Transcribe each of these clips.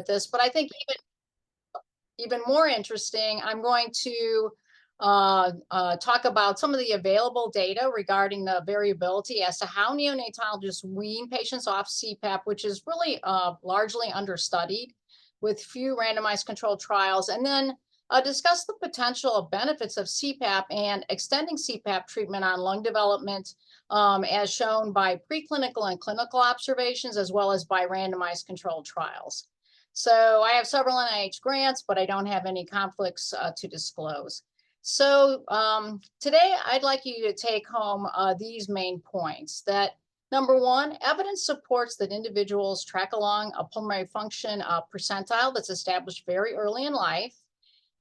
this, but I think even more interesting, I'm going to talk about some of the available data regarding the variability as to how neonatologists wean patients off CPAP, which is really largely understudied with few randomized controlled trials, and then discuss the potential benefits of CPAP and extending CPAP treatment on lung development, as shown by preclinical and clinical observations, as well as by randomized controlled trials. So I have several NIH grants, but I don't have any conflicts to disclose. So today I'd like you to take home these main points. That number one, evidence supports that individuals track along a pulmonary function percentile that's established very early in life.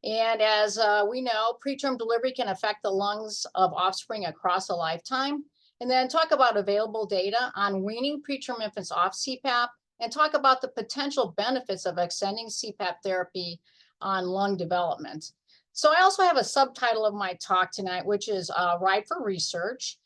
And as we know, preterm delivery can affect the lungs of offspring across a lifetime. And then talk about available data on weaning preterm infants off CPAP, and talk about the potential benefits of extending CPAP therapy on lung development. So I also have a subtitle of my talk tonight, which is Ride for Research,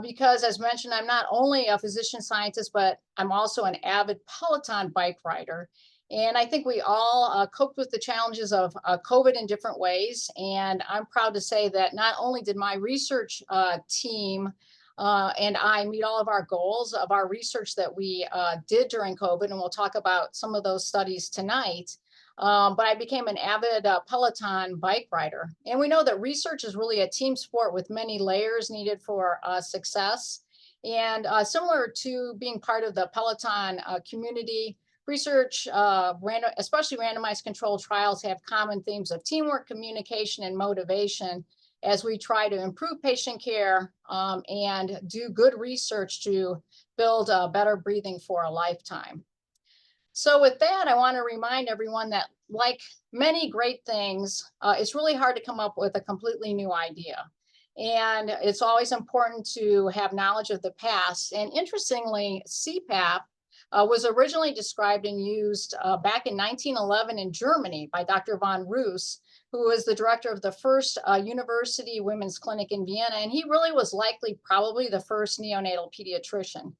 because as mentioned, I'm not only a physician scientist, but I'm also an avid Peloton bike rider. And I think we all coped with the challenges of COVID in different ways. And I'm proud to say that not only did my research team and I meet all of our goals of our research that we did during COVID, and we'll talk about some of those studies tonight, but I became an avid Peloton bike rider. And we know that research is really a team sport with many layers needed for success. And similar to being part of the Peloton community, research, especially randomized controlled trials, have common themes of teamwork, communication, and motivation as we try to improve patient care and do good research to build better breathing for a lifetime. So with that, I want to remind everyone that, like many great things, it's really hard to come up with a completely new idea. And it's always important to have knowledge of the past. And interestingly, CPAP was originally described and used back in 1911 in Germany by Dr. von Roos, who was the director of the first university women's clinic in Vienna. And he really was likely probably the first neonatal pediatrician.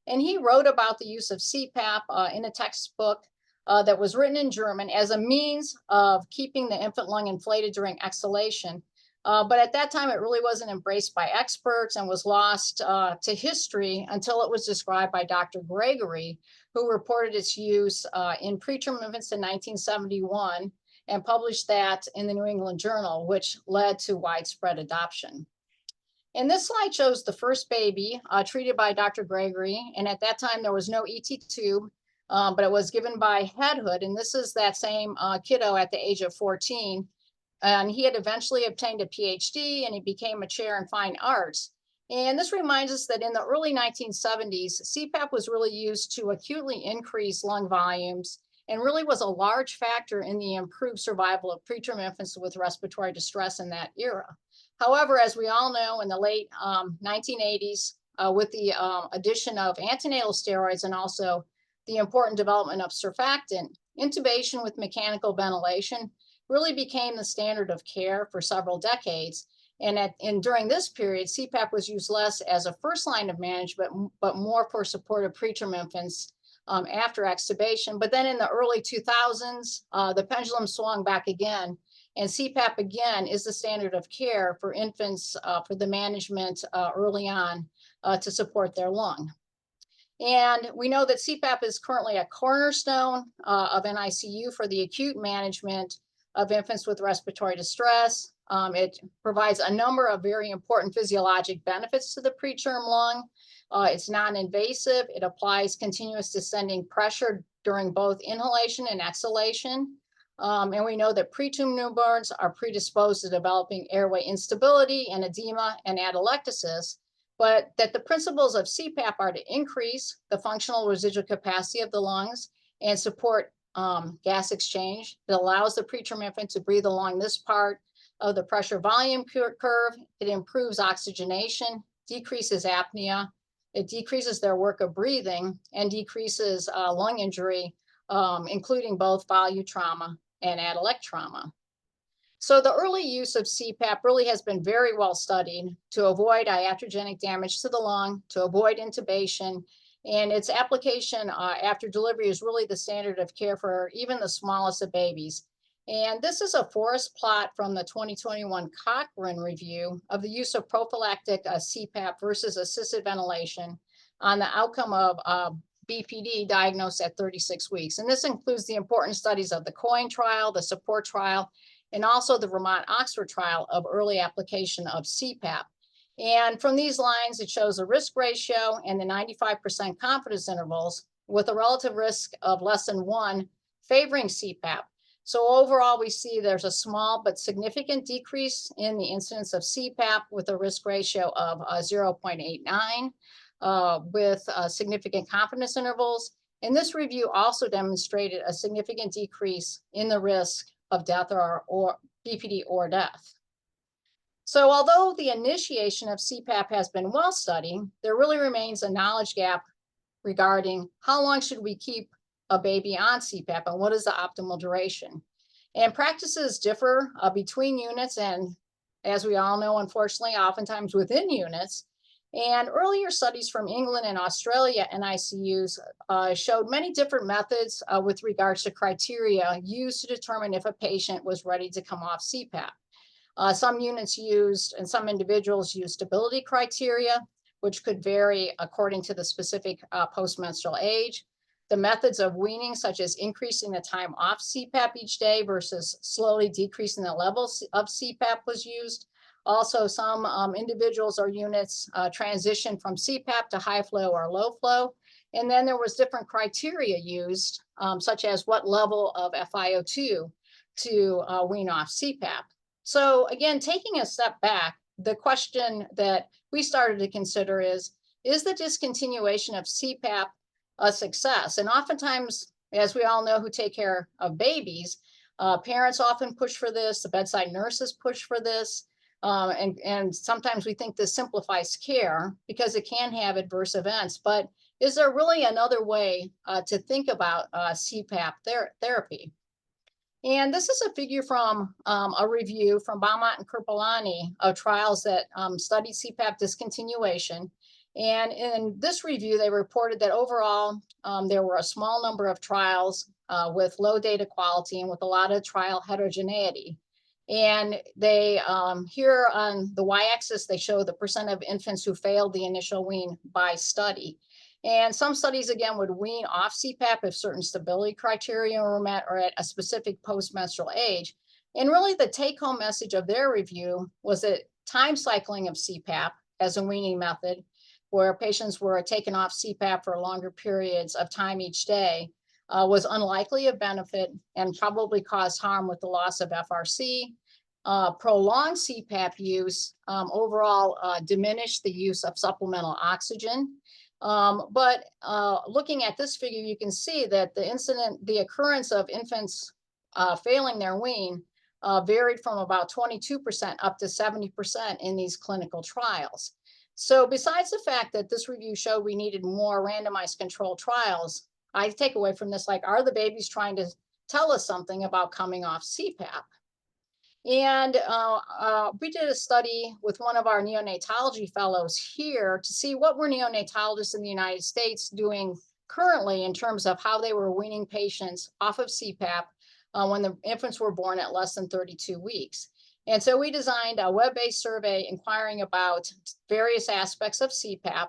And he wrote about the use of CPAP in a textbook that was written in German as a means of keeping the infant lung inflated during exhalation. But at that time, it really wasn't embraced by experts and was lost to history until it was described by Dr. Gregory, who reported its use in preterm infants in 1971 and published that in the New England Journal, which led to widespread adoption. And this slide shows the first baby treated by Dr. Gregory. And at that time, there was no ET tube, but it was given by headhood. And this is that same kiddo at the age of 14. And he had eventually obtained a PhD and he became a chair in fine arts. And this reminds us that in the early 1970s, CPAP was really used to acutely increase lung volumes and really was a large factor in the improved survival of preterm infants with respiratory distress in that era. However, as we all know, in the late 1980s, with the addition of antenatal steroids and also the important development of surfactant, intubation with mechanical ventilation really became the standard of care for several decades. And during this period, CPAP was used less as a first line of management, but more for support of preterm infants after extubation. But then in the early 2000s, the pendulum swung back again, and CPAP again is the standard of care for infants for the management early on to support their lung. And we know that CPAP is currently a cornerstone of NICU for the acute management of infants with respiratory distress. It provides a number of very important physiologic benefits to the preterm lung. It's non-invasive. It applies continuous descending pressure during both inhalation and exhalation. And we know that preterm newborns are predisposed to developing airway instability and edema and atelectasis, but that the principles of CPAP are to increase the functional residual capacity of the lungs and support gas exchange. It allows the preterm infant to breathe along this part of the pressure volume curve. It improves oxygenation, decreases apnea. It decreases their work of breathing and decreases lung injury, including both volute trauma and attalect trauma. So the early use of CPAP really has been very well studied to avoid iatrogenic damage to the lung, to avoid intubation, And its application after delivery is really the standard of care for even the smallest of babies. And this is a forest plot from the 2021 Cochrane review of the use of prophylactic CPAP versus assisted ventilation on the outcome of BPD diagnosed at 36 weeks. And this includes the important studies of the COIN trial, the support trial, and also the Vermont-Oxford trial of early application of CPAP. And from these lines, it shows the risk ratio and the 95% confidence intervals with a relative risk of less than 1 favoring CPAP. So overall, we see there's a small but significant decrease in the incidence of CPAP with a risk ratio of 0.89 with significant confidence intervals. And this review also demonstrated a significant decrease in the risk of death or BPD or death. So although the initiation of CPAP has been well studied, there really remains a knowledge gap regarding how long should we keep a baby on CPAP and what is the optimal duration. And practices differ between units and, as we all know, unfortunately, oftentimes within units. And earlier studies from England and Australia NICUs showed many different methods with regards to criteria used to determine if a patient was ready to come off CPAP. Some units used and some individuals use stability criteria, which could vary according to the specific postmenstrual age. The methods of weaning, such as increasing the time off CPAP each day versus slowly decreasing the levels of CPAP, was used. Also, some individuals or units transition from CPAP to high flow or low flow. And then there was different criteria used, such as what level of FiO2 to wean off CPAP. So again, taking a step back, the question that we started to consider is the discontinuation of CPAP a success? And oftentimes, as we all know who take care of babies, parents often push for this, the bedside nurses push for this, and sometimes we think this simplifies care because it can have adverse events. But is there really another way to think about CPAP therapy? And this is a figure from a review from Beaumont and Kirpolani of trials that studied CPAP discontinuation. And in this review, they reported that overall, there were a small number of trials with low data quality and with a lot of trial heterogeneity. And they, here on the y-axis, they show the percent of infants who failed the initial wean by study. And some studies, again, would wean off CPAP if certain stability criteria were met or at a specific postmenstrual age. And really the take-home message of their review was that time cycling of CPAP as a weaning method, where patients were taken off CPAP for longer periods of time each day, was unlikely of benefit and probably caused harm with the loss of FRC. Prolonged CPAP use overall diminished the use of supplemental oxygen. But looking at this figure, you can see that the occurrence of infants failing their wean varied from about 22% up to 70% in these clinical trials. So besides the fact that this review showed we needed more randomized controlled trials, I take away from this, like, are the babies trying to tell us something about coming off CPAP? And we did a study with one of our neonatology fellows here to see what were neonatologists in the United States doing currently in terms of how they were weaning patients off of CPAP when the infants were born at less than 32 weeks. And so we designed a web-based survey inquiring about various aspects of CPAP,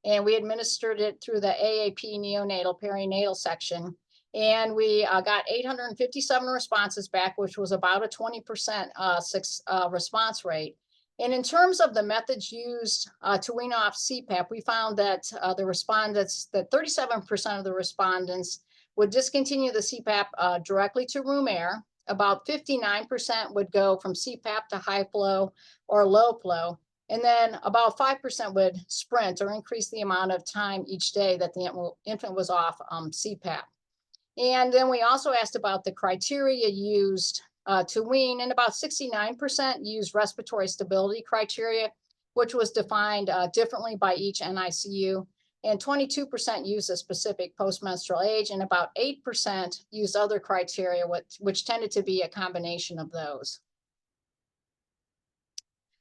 and we administered it through the AAP neonatal perinatal section. And we got 857 responses back, which was about a 20% response rate. And in terms of the methods used to wean off CPAP, we found that the respondents, that 37% of the respondents would discontinue the CPAP directly to room air. About 59% would go from CPAP to high flow or low flow. And then about 5% would sprint or increase the amount of time each day that the infant was off CPAP. And then we also asked about the criteria used to wean, and about 69% used respiratory stability criteria, which was defined differently by each NICU. And 22% used a specific postmenstrual age, and about 8% used other criteria, which tended to be a combination of those.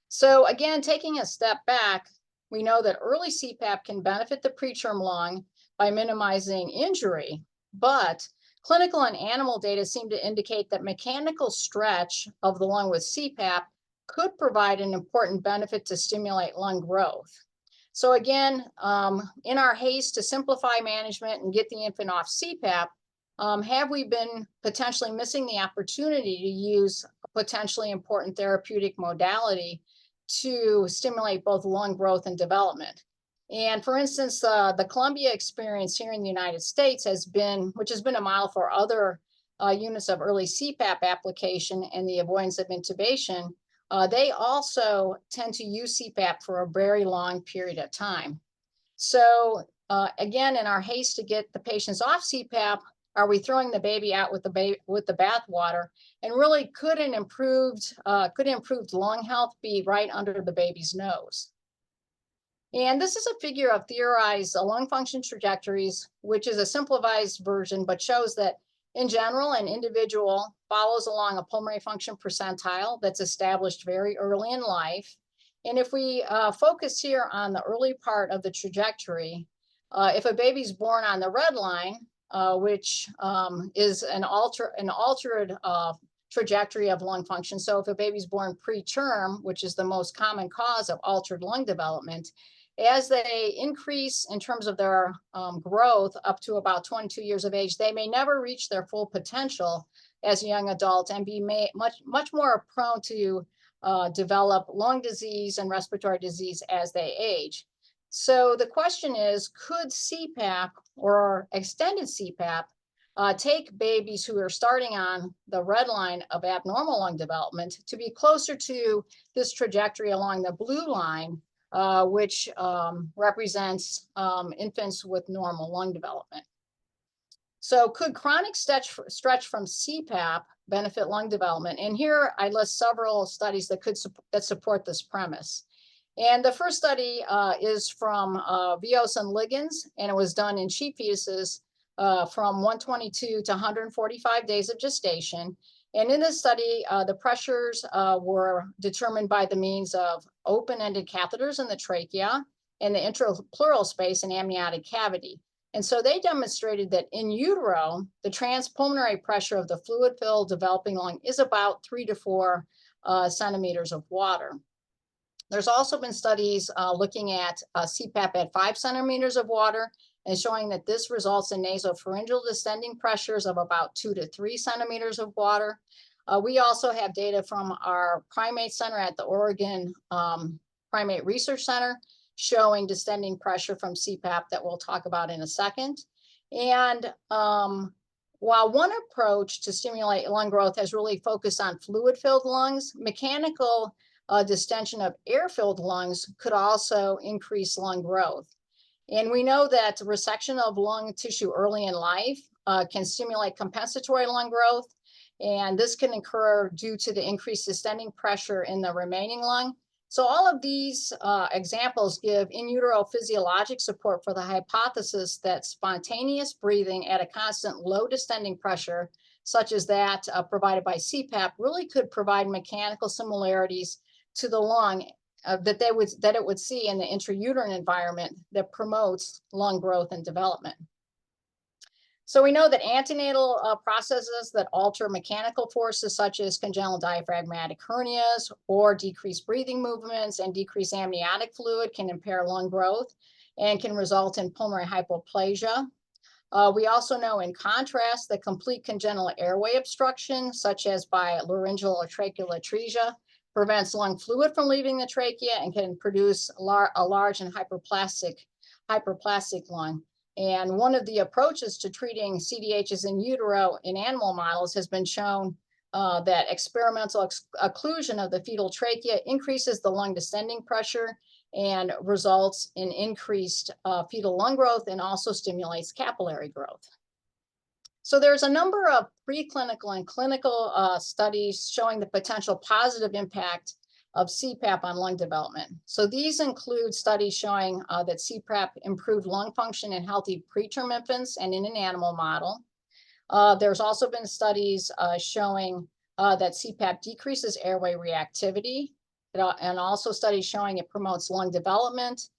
So again, taking a step back, we know that early CPAP can benefit the preterm lung by minimizing injury, but clinical and animal data seem to indicate that mechanical stretch of the lung with CPAP could provide an important benefit to stimulate lung growth. So again, in our haste to simplify management and get the infant off CPAP, have we been potentially missing the opportunity to use a potentially important therapeutic modality to stimulate both lung growth and development? And for instance, the Columbia experience here in the United States which has been a model for other units of early CPAP application and the avoidance of intubation. They also tend to use CPAP for a very long period of time. So again, in our haste to get the patients off CPAP, are we throwing the baby out with the bathwater? And really, could improved lung health be right under the baby's nose? And this is a figure of theorized lung function trajectories, which is a simplified version, but shows that in general, an individual follows along a pulmonary function percentile that's established very early in life. And if we focus here on the early part of the trajectory, if a baby's born on the red line, which is an altered trajectory of lung function. So if a baby's born preterm, which is the most common cause of altered lung development, as they increase in terms of their growth up to about 22 years of age, they may never reach their full potential as a young adult and be much more prone to develop lung disease and respiratory disease as they age. So the question is, could CPAP or extended CPAP take babies who are starting on the red line of abnormal lung development to be closer to this trajectory along the blue line, which represents infants with normal lung development? So could chronic stretch from CPAP benefit lung development? And here I list several studies that support this premise. And the first study is from Vios and Liggins, and it was done in sheep fetuses from 122 to 145 days of gestation. And in this study, the pressures were determined by the means of open-ended catheters in the trachea and the intrapleural space and amniotic cavity. And so they demonstrated that in utero, the transpulmonary pressure of the fluid-filled developing lung is about 3 to 4 centimeters of water. There's also been studies looking at CPAP at 5 centimeters of water and showing that this results in nasopharyngeal descending pressures of about 2 to 3 centimeters of water. We also have data from our primate center at the Oregon Primate Research Center showing descending pressure from CPAP that we'll talk about in a second. And while one approach to stimulate lung growth has really focused on fluid-filled lungs, mechanical distension of air-filled lungs could also increase lung growth. And we know that resection of lung tissue early in life can stimulate compensatory lung growth, and this can occur due to the increased distending pressure in the remaining lung. So all of these examples give in utero physiologic support for the hypothesis that spontaneous breathing at a constant low distending pressure, such as that provided by CPAP, really could provide mechanical similarities to the lung that it would see in the intrauterine environment that promotes lung growth and development. So we know that antenatal processes that alter mechanical forces such as congenital diaphragmatic hernias or decreased breathing movements and decreased amniotic fluid can impair lung growth and can result in pulmonary hypoplasia. We also know in contrast that complete congenital airway obstruction, such as by laryngeal or tracheal atresia, prevents lung fluid from leaving the trachea and can produce a large and hyperplastic lung. And one of the approaches to treating CDHs in utero in animal models has been shown that experimental occlusion of the fetal trachea increases the lung descending pressure and results in increased fetal lung growth and also stimulates capillary growth. So there's a number of preclinical and clinical studies showing the potential positive impact of CPAP on lung development. So these include studies showing that CPAP improved lung function in healthy preterm infants and in an animal model. There's also been studies showing that CPAP decreases airway reactivity, and also studies showing it promotes lung development.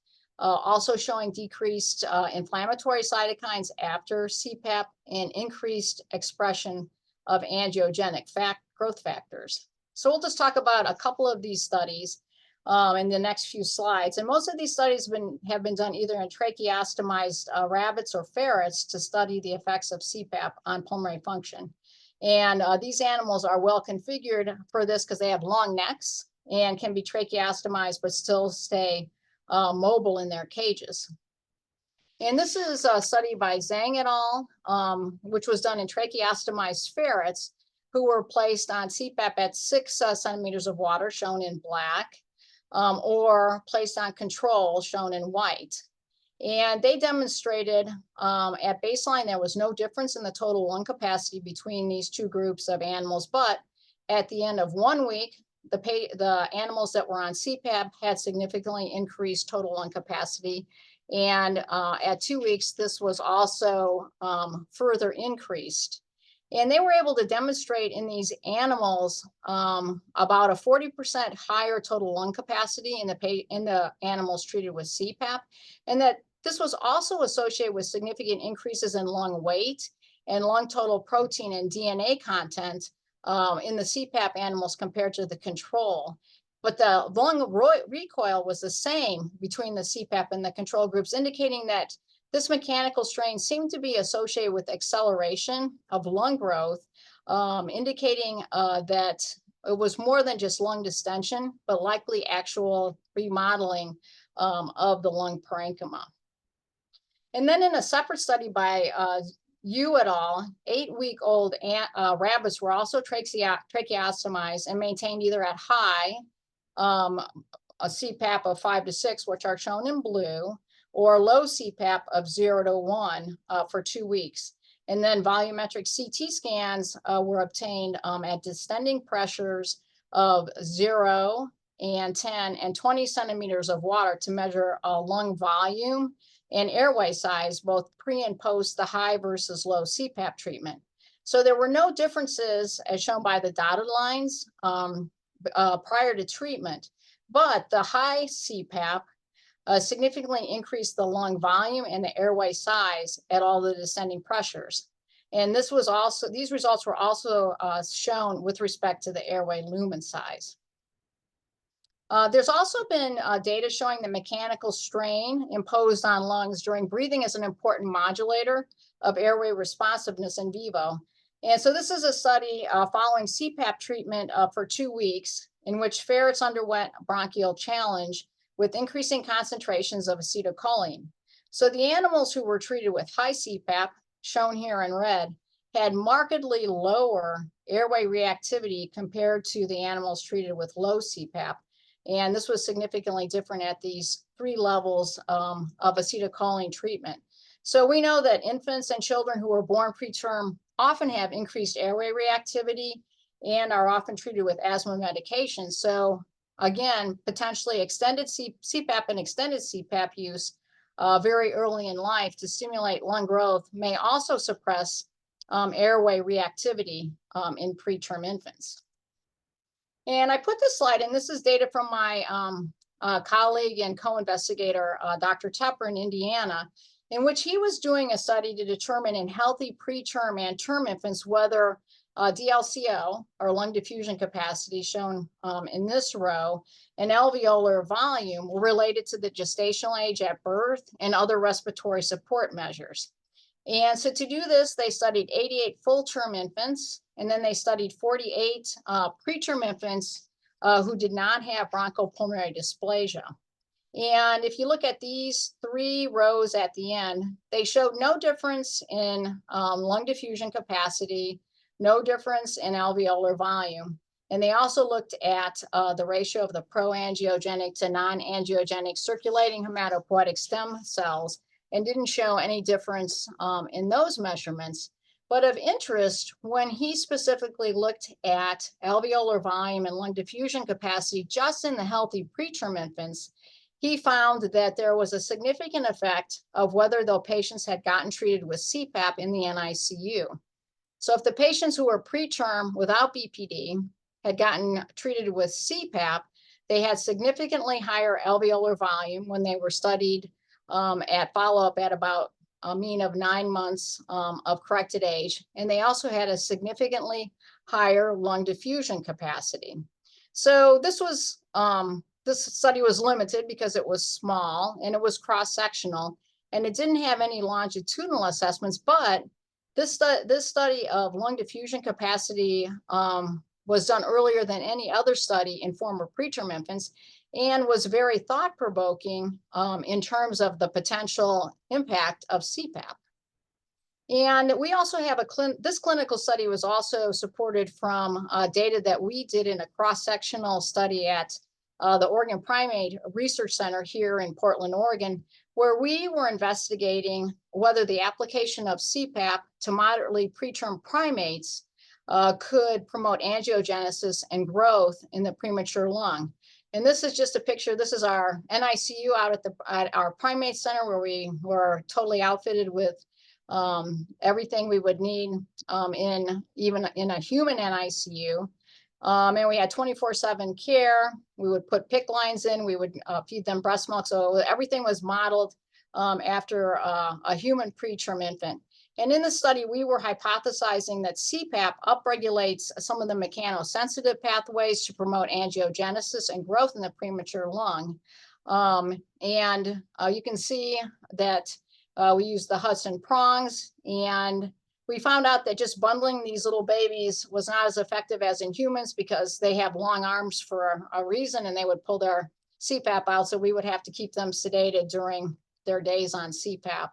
also showing decreased inflammatory cytokines after CPAP and increased expression of angiogenic growth factors. So we'll just talk about a couple of these studies in the next few slides. And most of these studies have been done either in tracheostomized rabbits or ferrets to study the effects of CPAP on pulmonary function. And these animals are well configured for this because they have long necks and can be tracheostomized but still stay mobile in their cages. And this is a study by Zhang et al., which was done in tracheostomized ferrets who were placed on CPAP at 6 centimeters of water, shown in black, or placed on control, shown in white. And they demonstrated at baseline there was no difference in the total lung capacity between these two groups of animals, but at the end of 1 week, the animals that were on CPAP had significantly increased total lung capacity. And at 2 weeks, this was also further increased. And they were able to demonstrate in these animals about a 40% higher total lung capacity in the animals treated with CPAP, and that this was also associated with significant increases in lung weight and lung total protein and DNA content in the CPAP animals compared to the control. But the lung recoil was the same between the CPAP and the control groups, indicating that this mechanical strain seemed to be associated with acceleration of lung growth, indicating that it was more than just lung distension, but likely actual remodeling of the lung parenchyma. And then in a separate study by Yu et al., 8-week-old rabbits were also tracheostomized and maintained either at high, a CPAP of 5 to 6, which are shown in blue, or low CPAP of 0 to 1 for 2 weeks. And then volumetric CT scans were obtained at descending pressures of 0 and 10 and 20 centimeters of water to measure lung volume and airway size, both pre and post the high versus low CPAP treatment. So there were no differences, as shown by the dotted lines, prior to treatment, but the high CPAP significantly increased the lung volume and the airway size at all the descending pressures. And these results were also shown with respect to the airway lumen size. There's also been data showing the mechanical strain imposed on lungs during breathing is an important modulator of airway responsiveness in vivo. And so this is a study following CPAP treatment for 2 weeks, in which ferrets underwent bronchial challenge with increasing concentrations of acetylcholine. So the animals who were treated with high CPAP, shown here in red, had markedly lower airway reactivity compared to the animals treated with low CPAP. And this was significantly different at these 3 levels of acetylcholine treatment. So we know that infants and children who are born preterm often have increased airway reactivity and are often treated with asthma medication. So again, potentially extended CPAP and extended CPAP use very early in life to stimulate lung growth may also suppress airway reactivity in preterm infants. And I put this slide in. This is data from my colleague and co-investigator, Dr. Tepper in Indiana, in which he was doing a study to determine in healthy preterm and term infants whether DLCO, or lung diffusion capacity, shown in this row, and alveolar volume were related to the gestational age at birth and other respiratory support measures. And so to do this, they studied 88 full-term infants, and then they studied 48 preterm infants who did not have bronchopulmonary dysplasia. And if you look at these 3 rows at the end, they showed no difference in lung diffusion capacity, no difference in alveolar volume. And they also looked at the ratio of the proangiogenic to non-angiogenic circulating hematopoietic stem cells, and didn't show any difference in those measurements. But of interest, when he specifically looked at alveolar volume and lung diffusion capacity just in the healthy preterm infants, he found that there was a significant effect of whether the patients had gotten treated with CPAP in the NICU. So if the patients who were preterm without BPD had gotten treated with CPAP, They had significantly higher alveolar volume when they were studied at follow-up at about a mean of 9 months of corrected age. And they also had a significantly higher lung diffusion capacity. So this study was limited because it was small and it was cross-sectional, and it didn't have any longitudinal assessments, but this study of lung diffusion capacity was done earlier than any other study in former preterm infants, and was very thought-provoking in terms of the potential impact of CPAP. And we also have this clinical study was also supported from data that we did in a cross-sectional study at the Oregon Primate Research Center here in Portland, Oregon, where we were investigating whether the application of CPAP to moderately preterm primates could promote angiogenesis and growth in the premature lung. And this is just a picture. This is our NICU out at our primate center, where we were totally outfitted with everything we would need even in a human NICU. And we had 24/7 care. We would put PICC lines in. We would feed them breast milk. So everything was modeled after a human preterm infant. And in the study, we were hypothesizing that CPAP upregulates some of the mechanosensitive pathways to promote angiogenesis and growth in the premature lung. You can see that we used the Hudson prongs, and we found out that just bundling these little babies was not as effective as in humans, because they have long arms for a reason, and they would pull their CPAP out. So we would have to keep them sedated during their days on CPAP.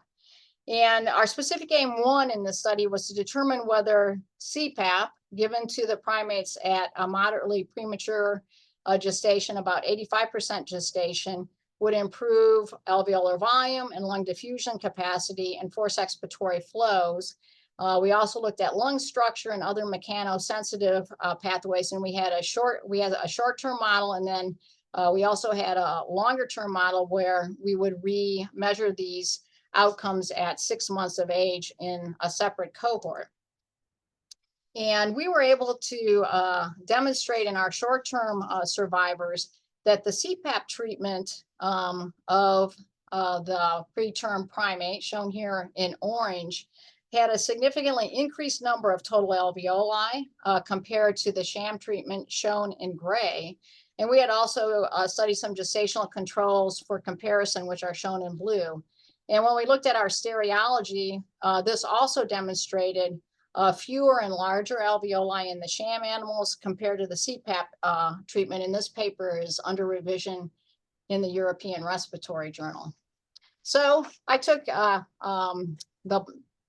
And our specific aim one in the study was to determine whether CPAP given to the primates at a moderately premature gestation, about 85% gestation, would improve alveolar volume and lung diffusion capacity and force expiratory flows. We also looked at lung structure and other mechanosensitive pathways, and we had a short-term model, and then we also had a longer-term model where we would re-measure these outcomes at 6 months of age in a separate cohort. And we were able to demonstrate in our short-term survivors that the CPAP treatment of the preterm primate, shown here in orange, had a significantly increased number of total alveoli compared to the sham treatment shown in gray. And we had also studied some gestational controls for comparison, which are shown in blue. And when we looked at our stereology, this also demonstrated fewer and larger alveoli in the sham animals compared to the CPAP treatment. And this paper is under revision in the European Respiratory Journal. So I took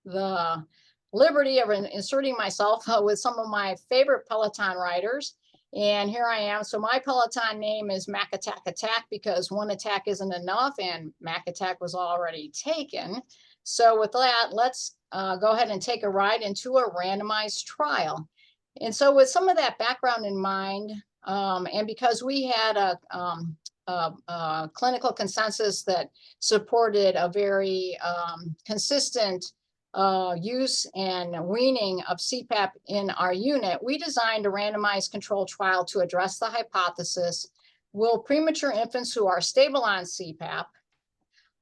the liberty of inserting myself with some of my favorite Peloton riders. And here I am. So my Peloton name is Mac Attack Attack, because one attack isn't enough, and Mac Attack was already taken. So with that, let's go ahead and take a ride into a randomized trial. And so with some of that background in mind, and because we had a clinical consensus that supported a very consistent use and weaning of CPAP in our unit, we designed a randomized controlled trial to address the hypothesis: will premature infants who are stable on CPAP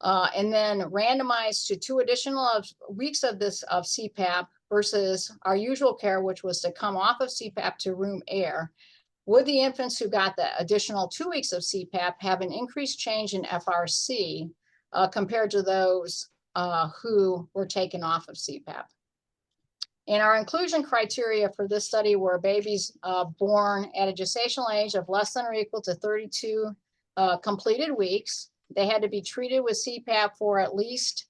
and then randomized to 2 additional weeks of CPAP versus our usual care, which was to come off of CPAP to room air, would the infants who got the additional 2 weeks of CPAP have an increased change in FRC compared to those who were taken off of CPAP? And our inclusion criteria for this study were babies born at a gestational age of less than or equal to 32 completed weeks. They had to be treated with CPAP for at least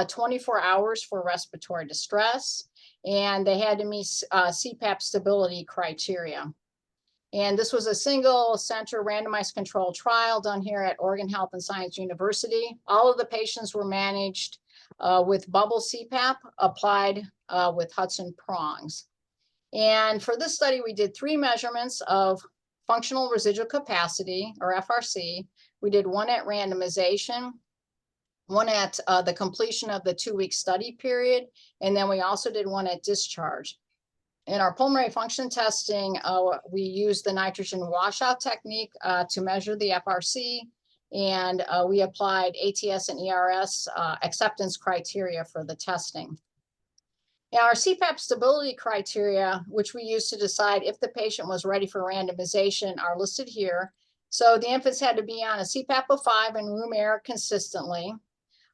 24 hours for respiratory distress, and they had to meet CPAP stability criteria. And this was a single center randomized controlled trial done here at Oregon Health and Science University. All of the patients were managed with bubble CPAP applied with Hudson prongs. And for this study, we did 3 measurements of functional residual capacity, or FRC. We did one at randomization, one at the completion of the 2-week study period, and then we also did one at discharge. In our pulmonary function testing, we use the nitrogen washout technique to measure the FRC, and we applied ATS and ERS acceptance criteria for the testing. Now, our CPAP stability criteria, which we use to decide if the patient was ready for randomization, are listed here. So the infants had to be on a CPAP of 5 and room air consistently.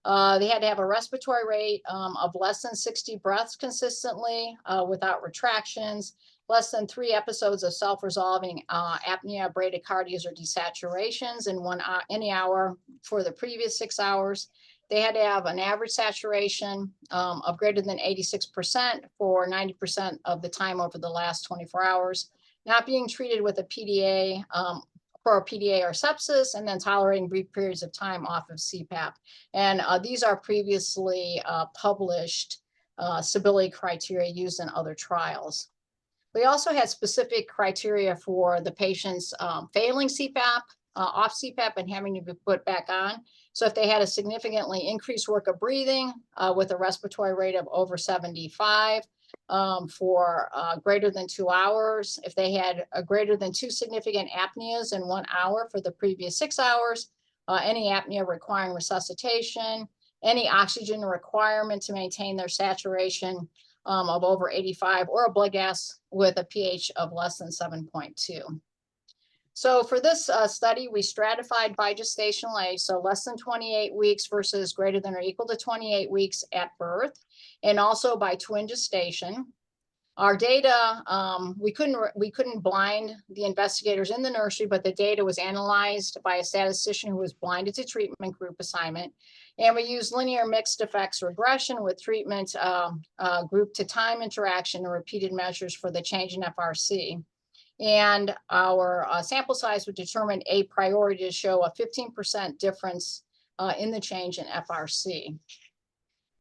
They had to have a respiratory rate of less than 60 breaths consistently without retractions, less than 3 episodes of self-resolving apnea, bradycardias, or desaturations in any hour for the previous 6 hours. They had to have an average saturation of greater than 86% for 90% of the time over the last 24 hours, not being treated with a PDA for a PDA or sepsis, and then tolerating brief periods of time off of CPAP. And these are previously published stability criteria used in other trials. We also had specific criteria for the patients failing CPAP, off CPAP, and having to be put back on. So if they had a significantly increased work of breathing with a respiratory rate of over 75 for greater than 2 hours, if they had a greater than 2 significant apneas in 1 hour for the previous 6 hours, any apnea requiring resuscitation, any oxygen requirement to maintain their saturation of over 85, or a blood gas with a pH of less than 7.2. So for this study, we stratified by gestational age, so less than 28 weeks versus greater than or equal to 28 weeks at birth, and also by twin gestation. Our data, we couldn't blind the investigators in the nursery, but the data was analyzed by a statistician who was blinded to treatment group assignment. And we used linear mixed effects regression with treatment group to time interaction and repeated measures for the change in FRC. And our sample size would determine a priori to show a 15% difference in the change in FRC.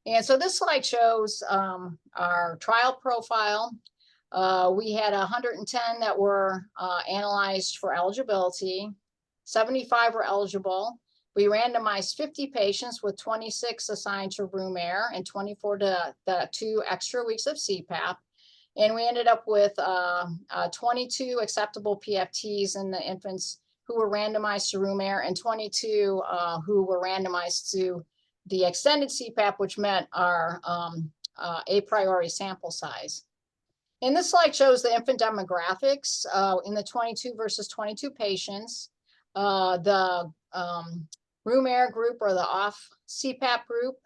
And so this slide shows our trial profile. We had 110 that were analyzed for eligibility. 75 were eligible. We randomized 50 patients with 26 assigned to room air and 24 to the 2 extra weeks of CPAP. And we ended up with 22 acceptable PFTs in the infants who were randomized to room air, and 22 who were randomized to the extended CPAP, which met our a priori sample size. And this slide shows the infant demographics in the 22 versus 22 patients. The room air group, or the off CPAP group,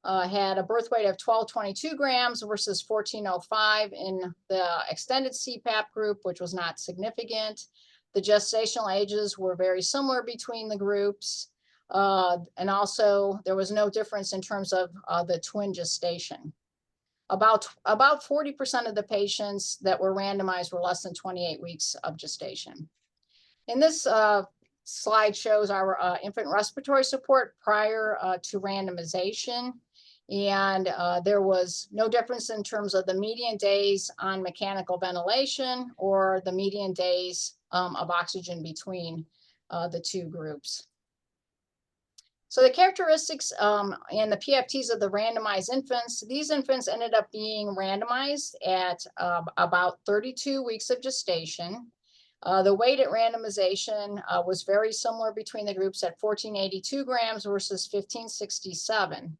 had a birth weight of 1222 grams versus 1405 in the extended CPAP group, which was not significant. The gestational ages were very similar between the groups. And also there was no difference in terms of the twin gestation. About 40% of the patients that were randomized were less than 28 weeks of gestation. In this slide shows our infant respiratory support prior to randomization. And there was no difference in terms of the median days on mechanical ventilation or the median days of oxygen between the 2 groups. So the characteristics and the PFTs of the randomized infants, these infants ended up being randomized at about 32 weeks of gestation. The weight at randomization was very similar between the groups at 1482 grams versus 1567.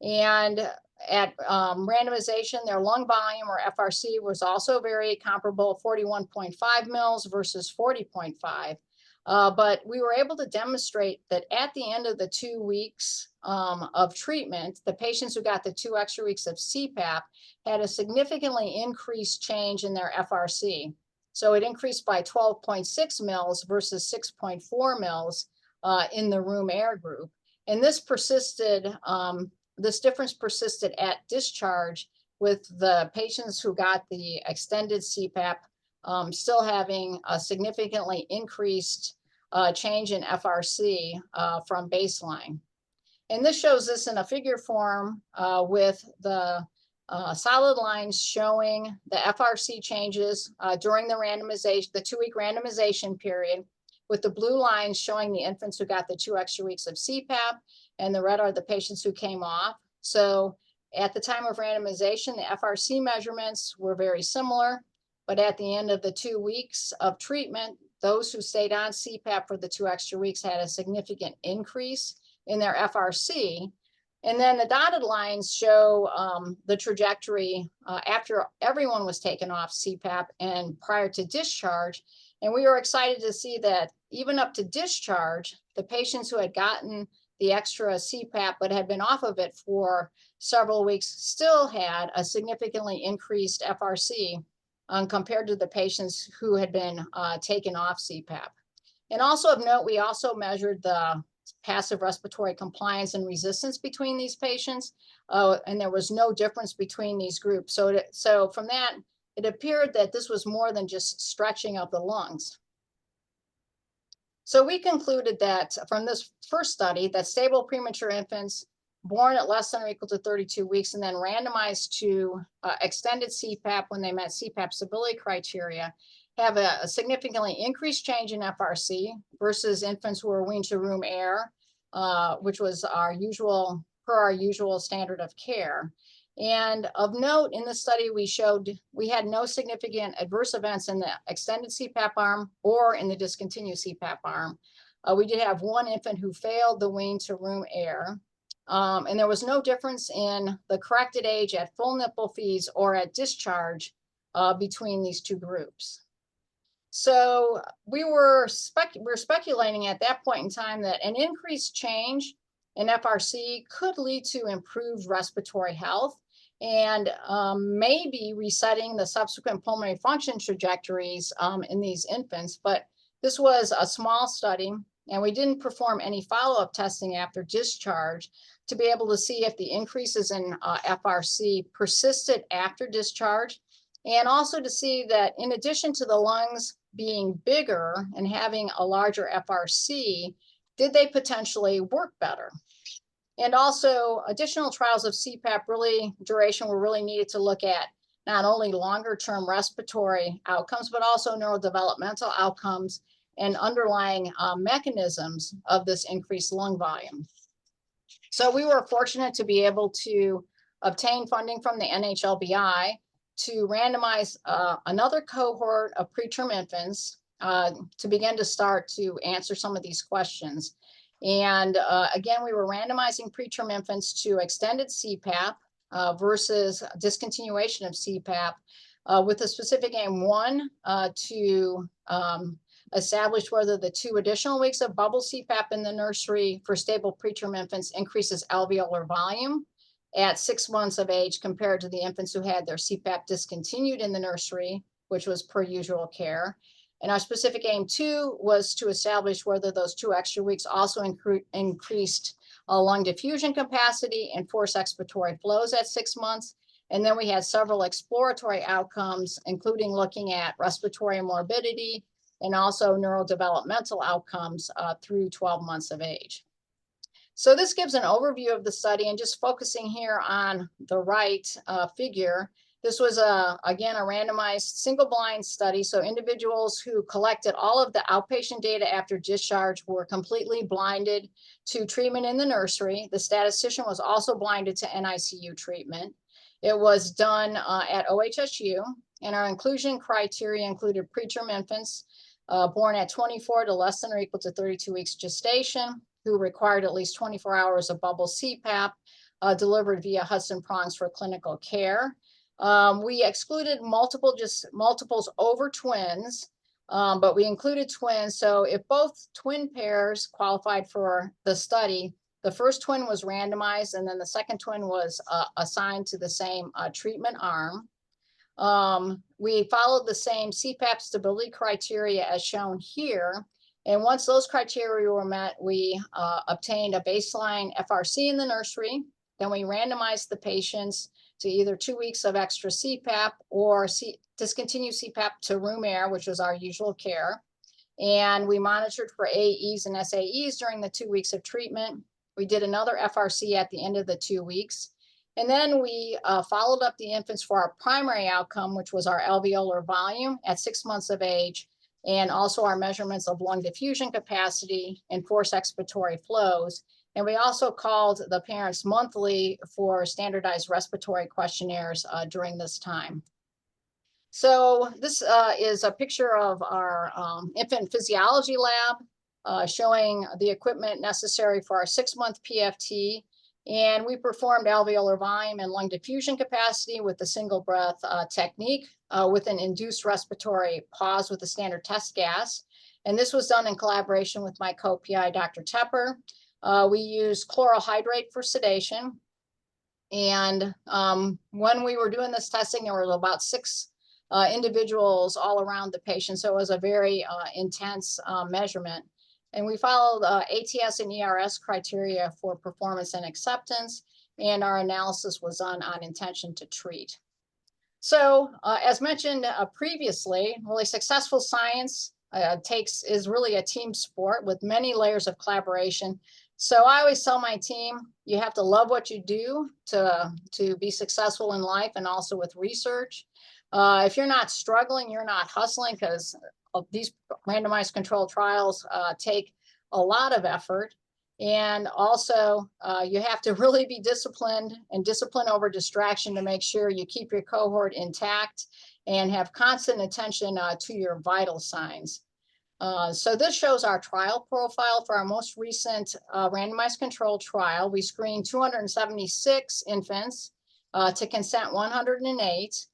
And at randomization, their lung volume, or FRC, was also very comparable, 41.5 mils versus 40.5. But we were able to demonstrate that at the end of the 2 weeks of treatment, the patients who got the 2 extra weeks of CPAP had a significantly increased change in their FRC. So it increased by 12.6 mils versus 6.4 mils in the room air group. And this persisted, this difference persisted at discharge, with the patients who got the extended CPAP still having a significantly increased change in FRC from baseline. And this shows this in a figure form with the solid lines showing the FRC changes during the randomization, the 2-week randomization period, with the blue lines showing the infants who got the 2 extra weeks of CPAP, and the red are the patients who came off. So At the time of randomization, the FRC measurements were very similar, but at the end of the 2 weeks of treatment, those who stayed on CPAP for the 2 extra weeks had a significant increase in their FRC. And then the dotted lines show the trajectory after everyone was taken off CPAP and prior to discharge. And we were excited to see that even up to discharge, the patients who had gotten the extra CPAP but had been off of it for several weeks still had a significantly increased FRC compared to the patients who had been taken off CPAP. And also of note, we also measured the passive respiratory compliance and resistance between these patients, and there was no difference between these groups. So from that, it appeared that this was more than just stretching of the lungs. So we concluded that from this first study that stable premature infants born at less than or equal to 32 weeks and then randomized to extended CPAP when they met CPAP stability criteria have a significantly increased change in FRC versus infants who were weaned to room air, which was our usual standard of care. And of note, in the study, we showed we had no significant adverse events in the extended CPAP arm or in the discontinued CPAP arm. We did have one infant who failed the wean to room air. And there was no difference in the corrected age at full nipple feeds or at discharge between these two groups. So we were speculating at that point in time that an increased change in FRC could lead to improved respiratory health and maybe resetting the subsequent pulmonary function trajectories in these infants. But this was a small study, and we didn't perform any follow-up testing after discharge to be able to see if the increases in FRC persisted after discharge, and also to see that in addition to the lungs being bigger and having a larger FRC, did they potentially work better? And also additional trials of CPAP duration were really needed to look at not only longer term respiratory outcomes, but also neurodevelopmental outcomes and underlying mechanisms of this increased lung volume. So we were fortunate to be able to obtain funding from the NHLBI to randomize another cohort of preterm infants to begin to start to answer some of these questions. And again, we were randomizing preterm infants to extended CPAP versus discontinuation of CPAP with a specific aim, one, to establish whether the 2 additional weeks of bubble CPAP in the nursery for stable preterm infants increases alveolar volume at 6 months of age compared to the infants who had their CPAP discontinued in the nursery, which was per usual care. And our specific aim 2 was to establish whether those 2 extra weeks also increased lung diffusion capacity and forced expiratory flows at 6 months. And then we had several exploratory outcomes, including looking at respiratory morbidity and also neurodevelopmental outcomes through 12 months of age. So this gives an overview of the study, and just focusing here on the right figure, this was, again, a randomized single-blind study. So individuals who collected all of the outpatient data after discharge were completely blinded to treatment in the nursery. The statistician was also blinded to NICU treatment. It was done at OHSU, and our inclusion criteria included preterm infants born at 24 to less than or equal to 32 weeks gestation, who required at least 24 hours of bubble CPAP delivered via Hudson prongs for clinical care. We excluded multiples over twins, but we included twins. So if both twin pairs qualified for the study, the first twin was randomized, and then the second twin was assigned to the same treatment arm. We followed the same CPAP stability criteria as shown here. And once those criteria were met, we obtained a baseline FRC in the nursery. Then we randomized the patients to either 2 weeks of extra CPAP or discontinue CPAP to room air, which was our usual care. And we monitored for AEs and SAEs during the 2 weeks of treatment. We did another FRC at the end of the 2 weeks. And then we followed up the infants for our primary outcome, which was our alveolar volume at 6 months of age, and also our measurements of lung diffusion capacity and forced expiratory flows. And we also called the parents monthly for standardized respiratory questionnaires during this time. So this is a picture of our infant physiology lab showing the equipment necessary for our 6-month PFT. And we performed alveolar volume and lung diffusion capacity with the single breath technique with an induced respiratory pause with the standard test gas. And this was done in collaboration with my co-PI, Dr. Tepper. We used chloral hydrate for sedation. And when we were doing this testing, there were about 6 individuals all around the patient. So it was a very intense measurement. And we followed ATS and ERS criteria for performance and acceptance. And our analysis was done on intention to treat. So as mentioned previously, really successful science is really a team sport with many layers of collaboration. So I always tell my team, you have to love what you do to be successful in life and also with research. If you're not struggling, you're not hustling, because these randomized controlled trials take a lot of effort. And also you have to really be disciplined and discipline over distraction to make sure you keep your cohort intact and have constant attention to your vital signs. So this shows our trial profile for our most recent randomized controlled trial. We screened 276 infants to consent 108.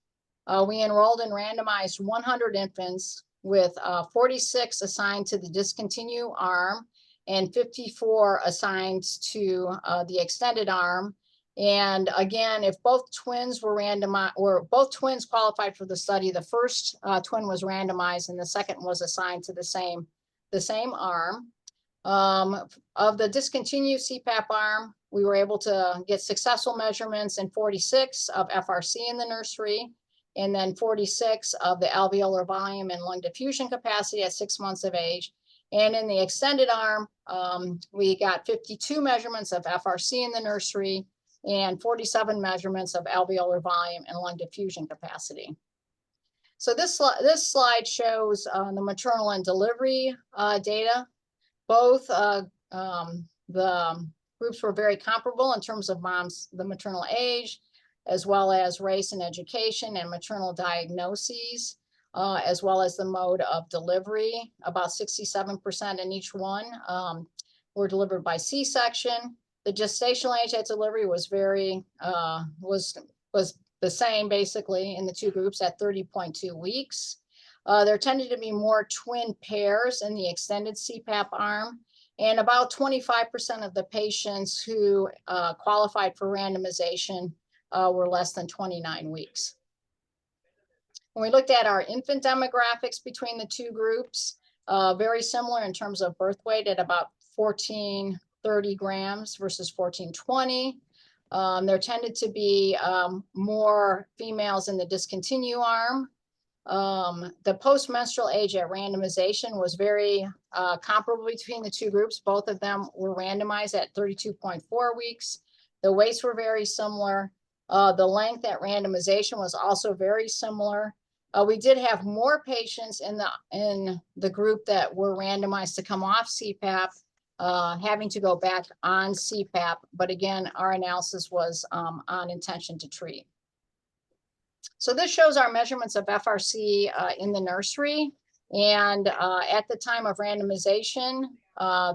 We enrolled and randomized 100 infants with 46 assigned to the discontinue arm and 54 assigned to the extended arm. And again, if both twins were randomized, or both twins qualified for the study, the first twin was randomized and the second was assigned to the same arm. Of the discontinued CPAP arm, we were able to get successful measurements in 46 of FRC in the nursery, and then 46 of the alveolar volume and lung diffusion capacity at 6 months of age. And in the extended arm, we got 52 measurements of FRC in the nursery and 47 measurements of alveolar volume and lung diffusion capacity. So this slide shows the maternal and delivery data. Both the groups were very comparable in terms of the maternal age, as well as race and education and maternal diagnoses, as well as the mode of delivery. About 67% in each one were delivered by C-section. The gestational age at delivery was was the same basically in the two groups at 30.2 weeks. There tended to be more twin pairs in the extended CPAP arm, and about 25% of the patients who qualified for randomization were less than 29 weeks. When we looked at our infant demographics between the two groups, very similar in terms of birth weight at about 1430 grams versus 1420. There tended to be more females in the discontinue arm. The post-menstrual age at randomization was very comparable between the two groups. Both of them were randomized at 32.4 weeks. The weights were very similar. The length at randomization was also very similar. We did have more patients in the group that were randomized to come off CPAP, having to go back on CPAP. But again, our analysis was on intention to treat. So this shows our measurements of FRC in the nursery. And at the time of randomization,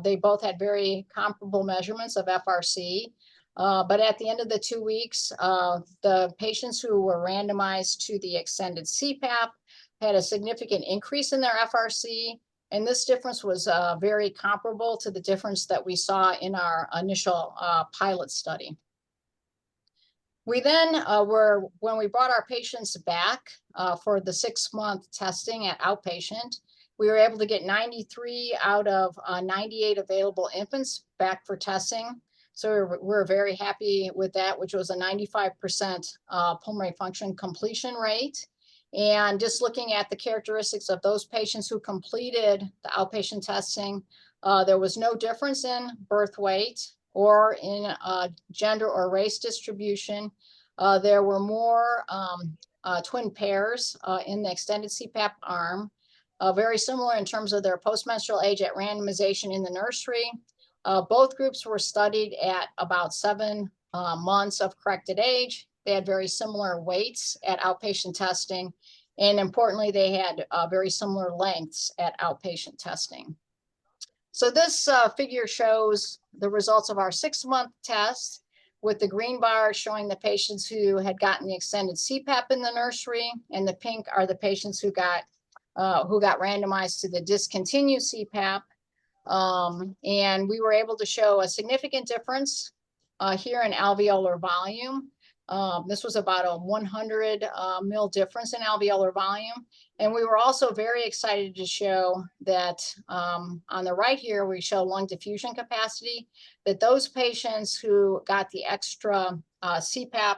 they both had very comparable measurements of FRC. But at the end of the 2 weeks, the patients who were randomized to the extended CPAP had a significant increase in their FRC. And this difference was very comparable to the difference that we saw in our initial pilot study. We then when we brought our patients back for the 6-month testing at outpatient, we were able to get 93 out of 98 available infants back for testing. So we're very happy with that, which was a 95% pulmonary function completion rate. And just looking at the characteristics of those patients who completed the outpatient testing, there was no difference in birth weight or in gender or race distribution. There were more twin pairs in the extended CPAP arm, very similar in terms of their postmenstrual age at randomization in the nursery. Both groups were studied at about 7 months of corrected age. They had very similar weights at outpatient testing. And importantly, they had very similar lengths at outpatient testing. So this figure shows the results of our 6-month test, with the green bar showing the patients who had gotten the extended CPAP in the nursery, and the pink are the patients who got randomized to the discontinued CPAP. And we were able to show a significant difference here in alveolar volume. This was about a 100 mil difference in alveolar volume. And we were also very excited to show that on the right here, we show lung diffusion capacity, that those patients who got the extra CPAP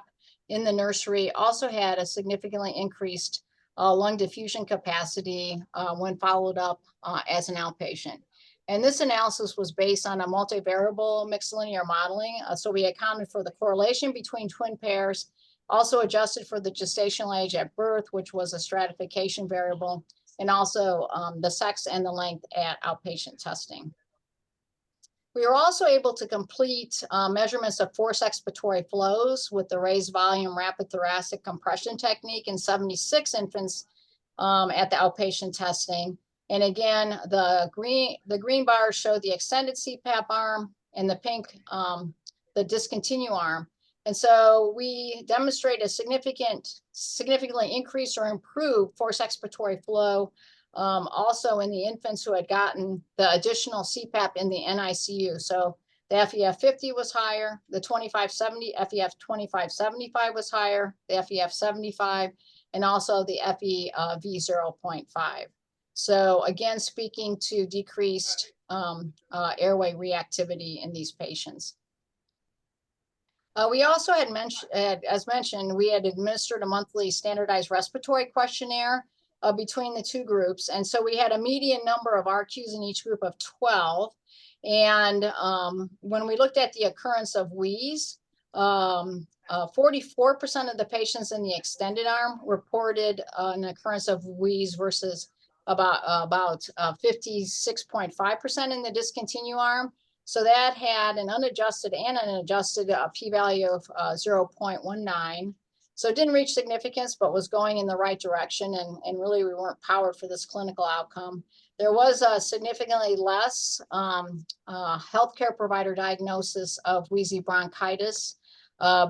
in the nursery also had a significantly increased lung diffusion capacity when followed up as an outpatient. And this analysis was based on a multivariable mixed linear modeling. So we accounted for the correlation between twin pairs, also adjusted for the gestational age at birth, which was a stratification variable, and also the sex and the length at outpatient testing. We were also able to complete measurements of forced expiratory flows with the raised volume rapid thoracic compression technique in 76 infants at the outpatient testing. And again, the green bars show the extended CPAP arm, and the pink, the discontinue arm. And so we demonstrate a significantly increased or improved forced expiratory flow also in the infants who had gotten the additional CPAP in the NICU. So the FEF 50 was higher, the FEF 2575 was higher, the FEF 75, and also the FEV 0.5. So again, speaking to decreased airway reactivity in these patients. We also had mentioned, as mentioned, we had administered a monthly standardized respiratory questionnaire between the two groups. And so we had a median number of RQs in each group of 12. And when we looked at the occurrence of wheeze, 44% of the patients in the extended arm reported an occurrence of wheeze versus about 56.5% in the discontinue arm. So that had an unadjusted and an adjusted p-value of 0.19. So it didn't reach significance, but was going in the right direction. And really, we weren't powered for this clinical outcome. There was a significantly less healthcare provider diagnosis of wheezy bronchitis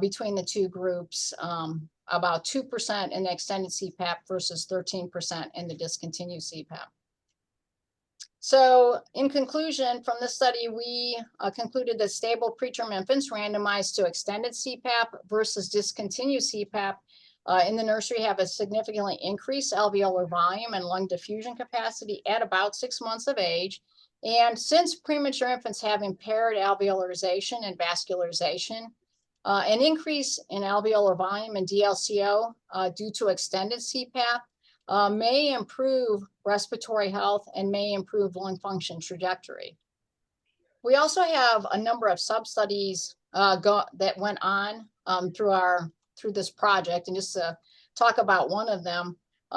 between the two groups, about 2% in the extended CPAP versus 13% in the discontinued CPAP. So in conclusion, from this study, we concluded that stable preterm infants randomized to extended CPAP versus discontinued CPAP in the nursery have a significantly increased alveolar volume and lung diffusion capacity at about 6 months of age. And since premature infants have impaired alveolarization and vascularization, an increase in alveolar volume and DLCO due to extended CPAP may improve respiratory health and may improve lung function trajectory. We also have a number of sub-studies that went on through this project, and just to talk about one of them,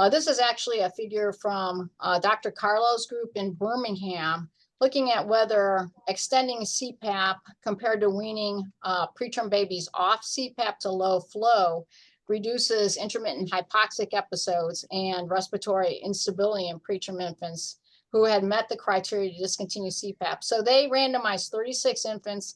this is actually a figure from Dr. Carlo's group in Birmingham, looking at whether extending CPAP compared to weaning preterm babies off CPAP to low flow reduces intermittent hypoxic episodes and respiratory instability in preterm infants who had met the criteria to discontinue CPAP. So they randomized 36 infants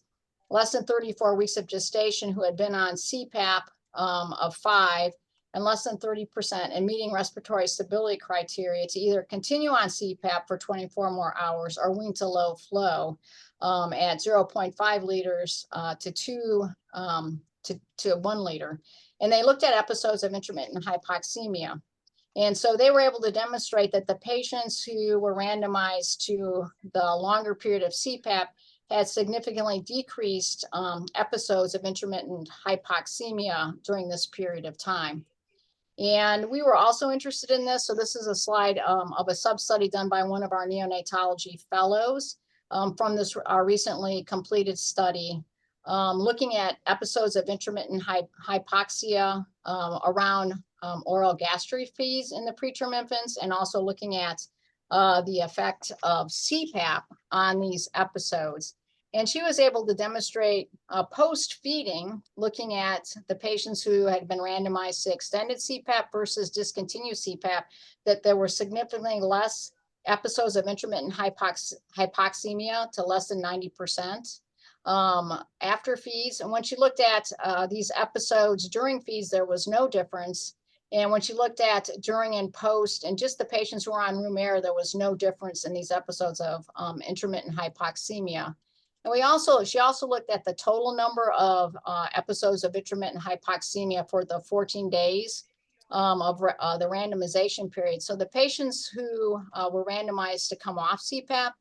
less than 34 weeks of gestation who had been on CPAP of 5 and less than 30% and meeting respiratory stability criteria to either continue on CPAP for 24 more hours or wean to low flow at 0.5 liters to 1 liter. And they looked at episodes of intermittent hypoxemia. And so they were able to demonstrate that the patients who were randomized to the longer period of CPAP had significantly decreased episodes of intermittent hypoxemia during this period of time. And we were also interested in this. So this is a slide of a sub-study done by one of our neonatology fellows from this recently completed study, looking at episodes of intermittent hypoxia around oral gastric feeds in the preterm infants, and also looking at the effect of CPAP on these episodes. And she was able to demonstrate post-feeding, looking at the patients who had been randomized to extended CPAP versus discontinued CPAP, that there were significantly less episodes of intermittent hypoxemia, to less than 90%, after feeds. And when she looked at these episodes during feeds, there was no difference. And when she looked at during and post, and just the patients who were on room air, there was no difference in these episodes of intermittent hypoxemia. And she also looked at the total number of episodes of intermittent hypoxemia for the 14 days of the randomization period. So the patients who were randomized to come off CPAP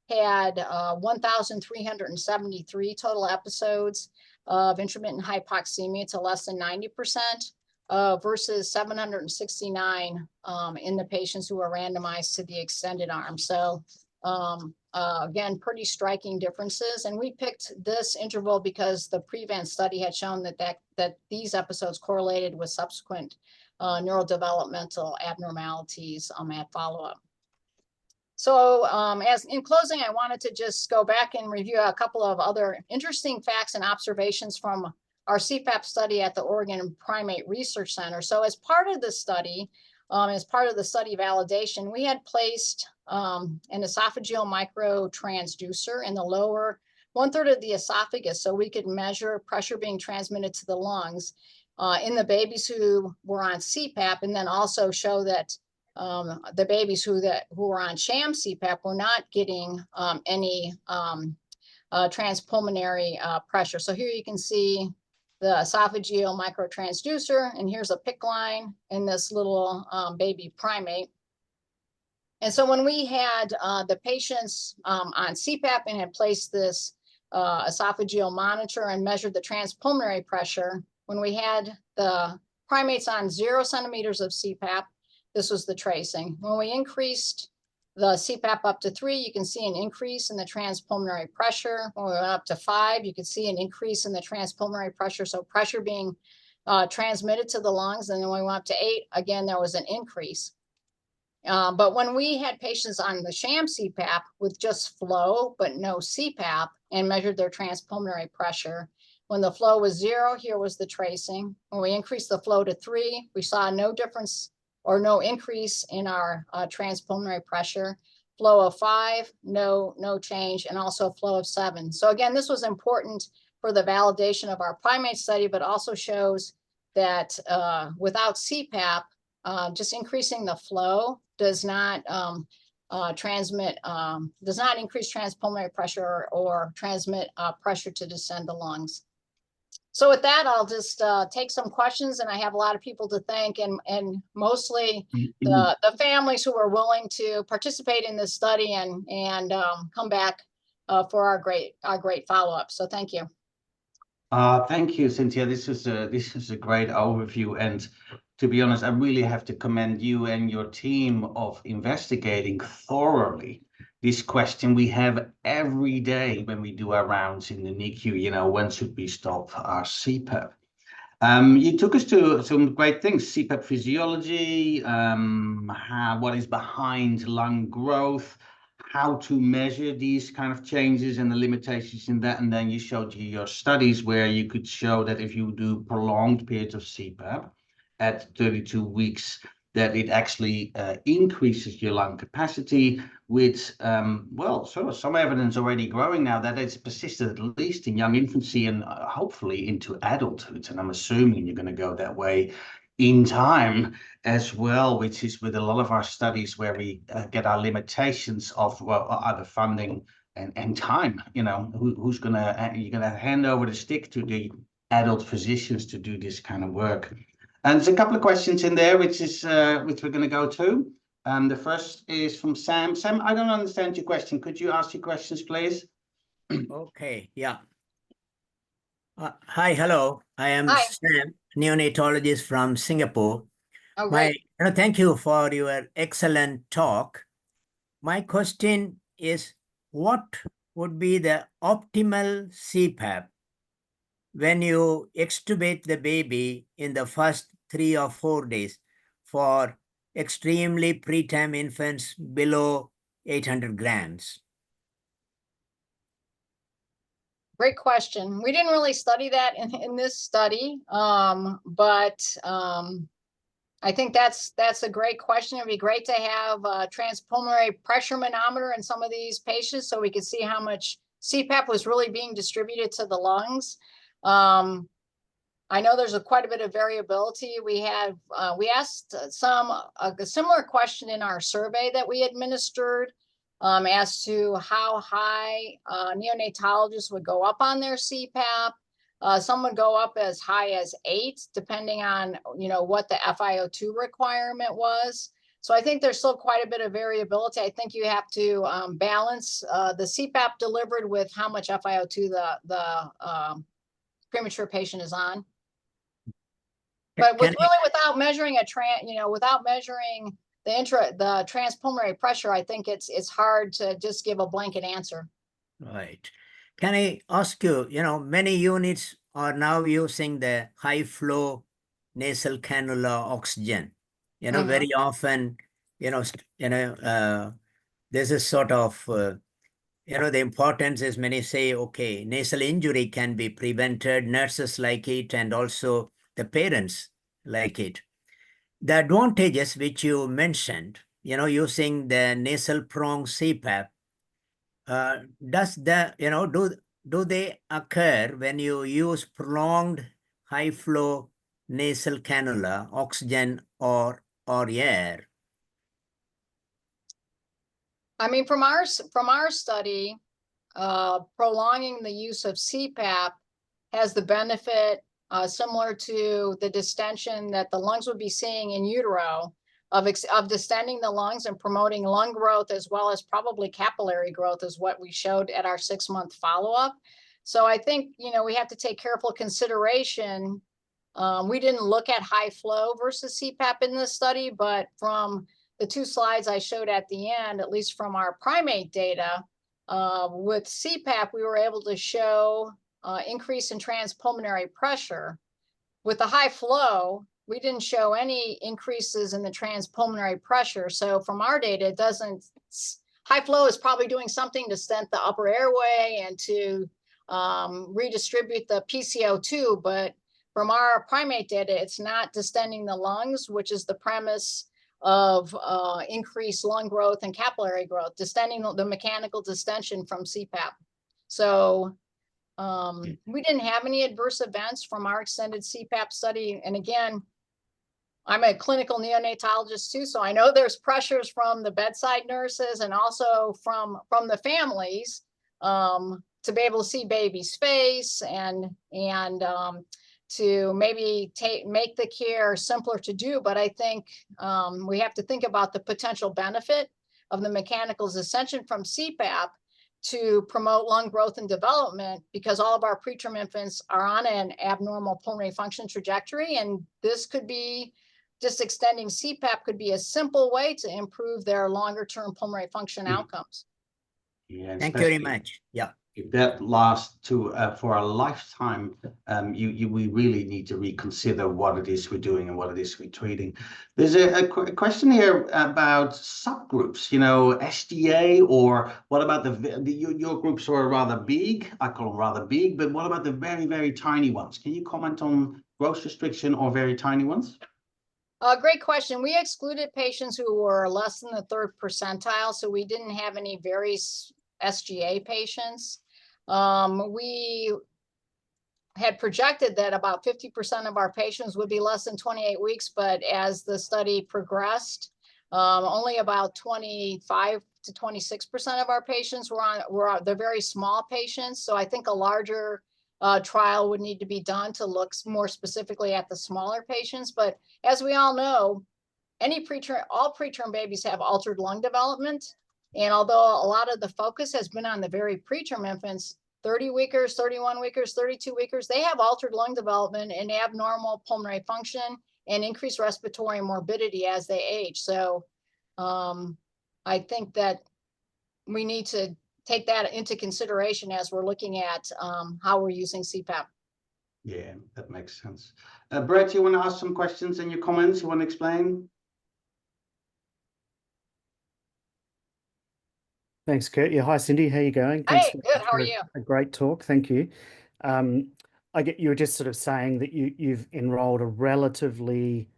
had 1,373 total episodes of intermittent hypoxemia to less than 90%, versus 769 in the patients who were randomized to the extended arm. So again, pretty striking differences. And we picked this interval because the Prevent study had shown that these episodes correlated with subsequent neurodevelopmental abnormalities at follow-up. So as in closing, I wanted to just go back and review a couple of other interesting facts and observations from our CPAP study at the Oregon Primate Research Center. So as part of the study, as part of the study validation, we had placed an esophageal microtransducer in the lower 1/3 of the esophagus, so we could measure pressure being transmitted to the lungs in the babies who were on CPAP, and then also show that the babies who were on sham CPAP were not getting any transpulmonary pressure. So here you can see the esophageal microtransducer, and here's a PICC line in this little baby primate. And so when we had the patients on CPAP and had placed this esophageal monitor and measured the transpulmonary pressure, when we had the primates on 0 centimeters of CPAP, this was the tracing. When we increased the CPAP up to 3, you can see an increase in the transpulmonary pressure. When we went up to 5, you could see an increase in the transpulmonary pressure, so pressure being transmitted to the lungs. And then when we went up to 8, again, there was an increase. But when we had patients on the sham CPAP with just flow, but no CPAP, and measured their transpulmonary pressure, when the flow was 0, here was the tracing. When we increased the flow to 3, we saw no difference or no increase in our transpulmonary pressure. Flow of 5, no change, and also flow of 7. So again, this was important for the validation of our primate study, but also shows that without CPAP, just increasing the flow does not increase transpulmonary pressure or transmit pressure to descend the lungs. So with that, I'll just take some questions, and I have a lot of people to thank, and mostly the families who were willing to participate in this study and come back for our great follow-up. So thank you. Thank you, Cynthia. This is a great overview, and to be honest, I really have to commend you and your team of investigating thoroughly this question we have every day when we do our rounds in the NICU. You know, when should we stop our CPAP? You took us to some great things: CPAP physiology, what is behind lung growth, how to measure these kind of changes and the limitations in that. And then you showed your studies where you could show that if you do prolonged periods of CPAP at 32 weeks, that it actually increases your lung capacity with, well, sort of some evidence already growing now that it's persisted at least in young infancy and hopefully into adulthood. And I'm assuming you're going to go that way in time as well, which is with a lot of our studies where we get our limitations of, well, either funding and time. You know, who's going to, you're going to hand over the stick to the adult physicians to do this kind of work. And there's a couple of questions in there, which we're going to go to. The first is from Sam. Sam, I don't understand your question. Could you ask your questions, please? Okay, yeah. Hi, hello. I am Sam, neonatologist from Singapore. Oh, great. Thank you for your excellent talk. My question is, what would be the optimal CPAP when you extubate the baby in the first 3 or 4 days for extremely preterm infants below 800 grams? Great question. We didn't really study that in this study, but I think that's a great question. It'd be great to have a transpulmonary pressure manometer in some of these patients so we could see how much CPAP was really being distributed to the lungs. I know there's quite a bit of variability. We asked a similar question in our survey that we administered as to how high neonatologists would go up on their CPAP. Some would go up as high as 8, depending on, what the FiO2 requirement was. So I think there's still quite a bit of variability. I think you have to balance the CPAP delivered with how much FiO2 the premature patient is on. But without measuring without measuring the transpulmonary pressure, I think it's hard to just give a blanket answer. Right. Can I ask you, many units are now using the high flow nasal cannula oxygen. Very often, there's a sort of, the importance is many say, okay, nasal injury can be prevented, nurses like it, and also the parents like it. The advantages which you mentioned, using the nasal prong CPAP, do they occur when you use prolonged high flow nasal cannula, oxygen or air? I mean, from our study, prolonging the use of CPAP has the benefit similar to the distension that the lungs would be seeing in utero of distending the lungs and promoting lung growth, as well as probably capillary growth, is what we showed at our 6-month follow-up. So I think, we have to take careful consideration. We didn't look at high flow versus CPAP in this study, but from the 2 slides I showed at the end, at least from our primate data, with CPAP, we were able to show increase in transpulmonary pressure. With the high flow, we didn't show any increases in the transpulmonary pressure. So from our data, high flow is probably doing something to stent the upper airway and to redistribute the PCO2, but from our primate data, it's not distending the lungs, which is the premise of increased lung growth and capillary growth, distending the mechanical distension from CPAP. So we didn't have any adverse events from our extended CPAP study. And again, I'm a clinical neonatologist too, so I know there's pressures from the bedside nurses and also from the families to be able to see baby's face and to maybe make the care simpler to do. But I think we have to think about the potential benefit of the mechanical distension from CPAP to promote lung growth and development, because all of our preterm infants are on an abnormal pulmonary function trajectory. And this could be just extending CPAP could be a simple way to improve their longer term pulmonary function outcomes. Yeah, thank you very much. Yeah. If that lasts for a lifetime, we really need to reconsider what it is we're doing and what it is we're treating. There's a question here about subgroups, SDA, or what about your groups are rather big, I call them rather big, but what about the very, very tiny ones? Can you comment on growth restriction or very tiny ones? Great question. We excluded patients who were less than the 3rd percentile, so we didn't have any very SGA patients. We had projected that about 50% of our patients would be less than 28 weeks, but as the study progressed, only about 25 to 26% of our patients were the very small patients. So I think a larger trial would need to be done to look more specifically at the smaller patients. But as we all know, all preterm babies have altered lung development. And although a lot of the focus has been on the very preterm infants, 30 weekers, 31 weekers, 32 weekers, they have altered lung development and abnormal pulmonary function and increased respiratory morbidity as they age. So I think that we need to take that into consideration as we're looking at how we're using CPAP. Yeah, that makes sense. Brett, you want to ask some questions in your comments? You want to explain? Thanks, Kurt. Yeah, hi, Cindy. How you going? Thanks Hey, very good. much How are for you? a great talk. Thank you. I get you were just sort of saying that you've enrolled a relatively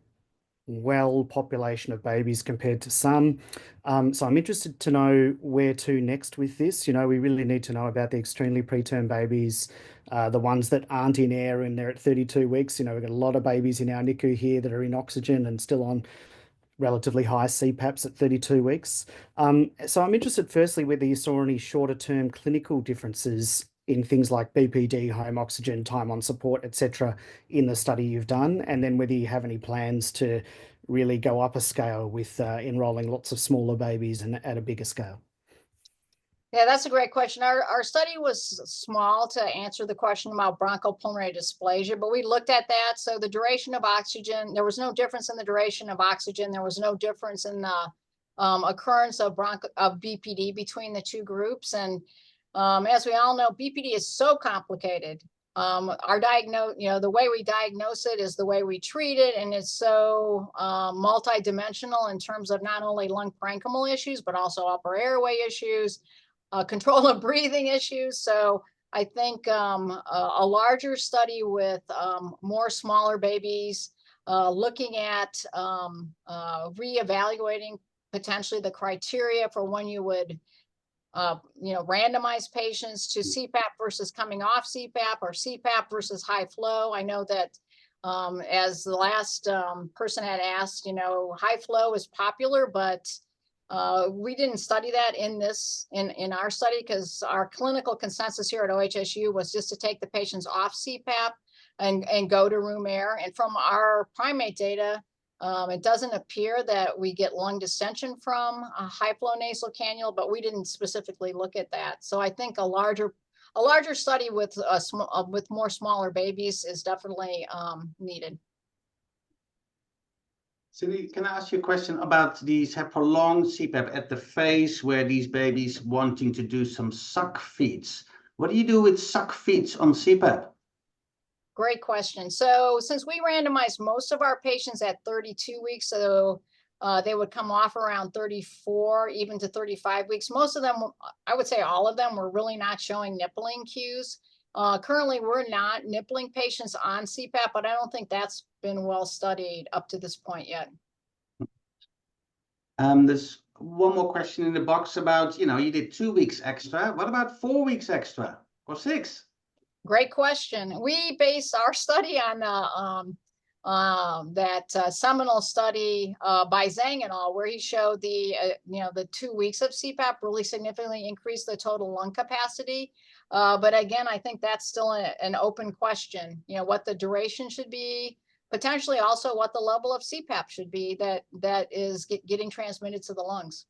well population of babies compared to some. So I'm interested to know where to next with this. You know, we really need to know about the extremely preterm babies, the ones that aren't in air and they're at 32 weeks. You know, we've got a lot of babies in our NICU here that are in oxygen and still on relatively high CPAPs at 32 weeks. So I'm interested firstly whether you saw any shorter term clinical differences in things like BPD, home oxygen, time on support, etc., in the study you've done, and then whether you have any plans to really go up a scale with enrolling lots of smaller babies and at a bigger scale. Yeah, that's a great question. Our study was small to answer the question about bronchopulmonary dysplasia, but we looked at that. So the duration of oxygen, there was no difference in the duration of oxygen. There was no difference in the occurrence of BPD between the two groups. And as we all know, BPD is so complicated. The way we diagnose it is the way we treat it, and it's so multidimensional in terms of not only lung parenchymal issues, but also upper airway issues, control of breathing issues. So I think a larger study with more smaller babies, looking at reevaluating potentially the criteria for when you would randomize patients to CPAP versus coming off CPAP, or CPAP versus high flow. I know that as the last person had asked, high flow is popular, but we didn't study that in our study, because our clinical consensus here at OHSU was just to take the patients off CPAP and go to room air. And from our primate data, it doesn't appear that we get lung distension from a high flow nasal cannula, but we didn't specifically look at that. So I think a larger study with more smaller babies is definitely needed. Cindy, can I ask you a question about these prolonged CPAP at the phase where these babies wanting to do some suck feeds? What do you do with suck feeds on CPAP? Great question. So since we randomized most of our patients at 32 weeks, so they would come off around 34, even to 35 weeks. Most of them, I would say all of them, were really not showing nippling cues. Currently, we're not nippling patients on CPAP, but I don't think that's been well studied up to this point yet. There's one more question in the box about, you did 2 weeks extra. What about 4 weeks extra or 6? Great question. We based our study on that seminal study by Zhang et al., where he showed the 2 weeks of CPAP really significantly increased the total lung capacity. But again, I think that's still an open question. What the duration should be, potentially also what the level of CPAP should be that is getting transmitted to the lungs.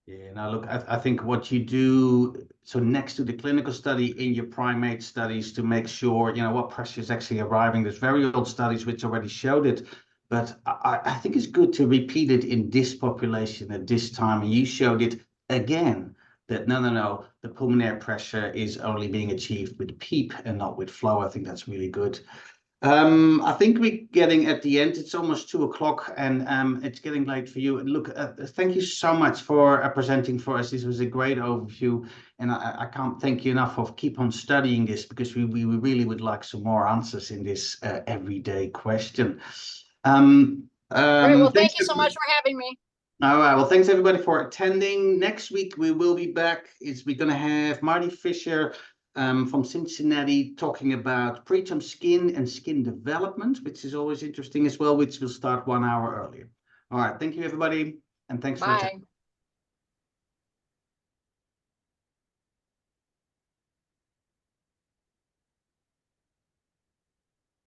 Yeah, now look, I think what you do, so next to the clinical study in your primate studies to make sure, what pressure is actually arriving. There's very old studies which already showed it, but I think it's good to repeat it in this population at this time. And you showed it again, that no, the pulmonary pressure is only being achieved with PEEP and not with flow. I think that's really good. I think we're getting at the end. It's almost 2 o'clock and it's getting late for you. And look, thank you so much for presenting for us. This was a great overview, and I can't thank you enough for keep on studying this, because we really would like some more answers in this everyday question. Great. Well, thank you so much for having me. All right. Well, thanks everybody for attending. Next week we will be back. We're going to have Marty Fisher from Cincinnati talking about preterm skin and skin development, which is always interesting as well, which will start 1 hour earlier. All right. Thank you, everybody. And thanks for attending. Bye.